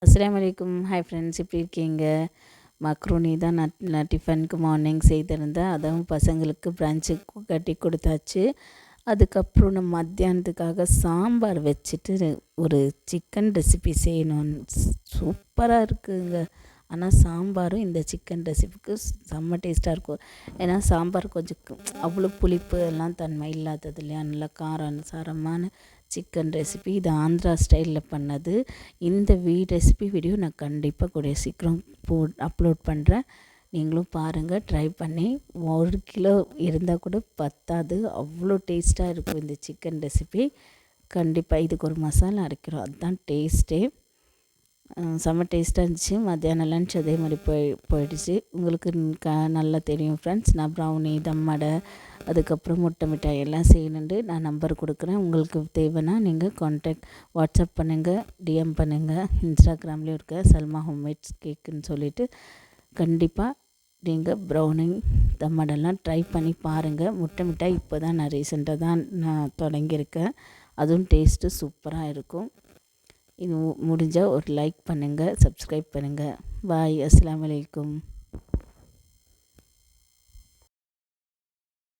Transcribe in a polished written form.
அஸ்ஸலாமு அலைக்கும். Hi friends, எப்படி இருக்கீங்க? மக்ரூனி தான் நான் டிஃபனுக்கு மார்னிங் செய்திருந்தேன். அதுவும் பசங்களுக்கு பிரஞ்சுக்கு கட்டி கொடுத்தாச்சு. அதுக்கப்புறம் நான் மத்தியானத்துக்காக சாம்பார் வச்சுட்டு ஒரு சிக்கன் ரெசிபி செய்யணும்னு சூப்பராக இருக்குங்க. ஆனால் சாம்பாரும் இந்த சிக்கன் ரெசிபிக்கு செம்ம டேஸ்ட்டாக இருக்கும். ஏன்னா சாம்பார் கொஞ்சம் அவ்வளோ புளிப்பு எல்லாம் தன்மை இல்லாதது இல்லையா, நல்லா காரம் சாரமான சிக்கன் ரெசிபி. இது ஆந்திரா ஸ்டைலில் பண்ணது. இந்த ரெசிபி வீடியோ நான் கண்டிப்பாக கூடிய சீக்கிரம் அப்லோட் பண்ணுறேன். நீங்களும் பாருங்கள், ட்ரை பண்ணி. 1 கிலோ இருந்தால் கூட பத்தாது, அவ்வளோ டேஸ்ட்டாக இருக்கும் இந்த சிக்கன் ரெசிபி. கண்டிப்பாக இதுக்கு ஒரு மசாலா அரைக்கிறோம், அதுதான் டேஸ்ட்டே. செம்ம டேஸ்ட்டாக இருந்துச்சு. மத்தியானம் லன்ச் அதே மாதிரி போயிடுச்சு. உங்களுக்கு நல்லா தெரியும் ஃப்ரெண்ட்ஸ், நான் ப்ரௌனி, தம்மடை, அதுக்கப்புறம் முட்டை மிட்டாய் எல்லாம் செய்யணுண்டு. நான் நம்பர் கொடுக்குறேன். உங்களுக்கு தேவைன்னா நீங்கள் வாட்ஸ்அப் பண்ணுங்கள், டிஎம் பண்ணுங்கள். இன்ஸ்டாகிராம்லேயும் இருக்க சல்மா ஹோம்மேட்ஸ் கேக்குன்னு சொல்லிவிட்டு கண்டிப்பாக நீங்கள் ப்ரௌனி, தம்மடெல்லாம் ட்ரை பண்ணி பாருங்கள். முட்டை மிட்டாய் இப்போ தான் நான் ரீசெண்டாக தான் நான் தொடங்கியிருக்கேன். அதுவும் டேஸ்ட்டு சூப்பராக இருக்கும். இது முடிஞ்சால் ஒரு லைக் பண்ணுங்கள், சப்ஸ்கிரைப் பண்ணுங்கள். பாய். அஸ்ஸலாமு அலைக்கும்.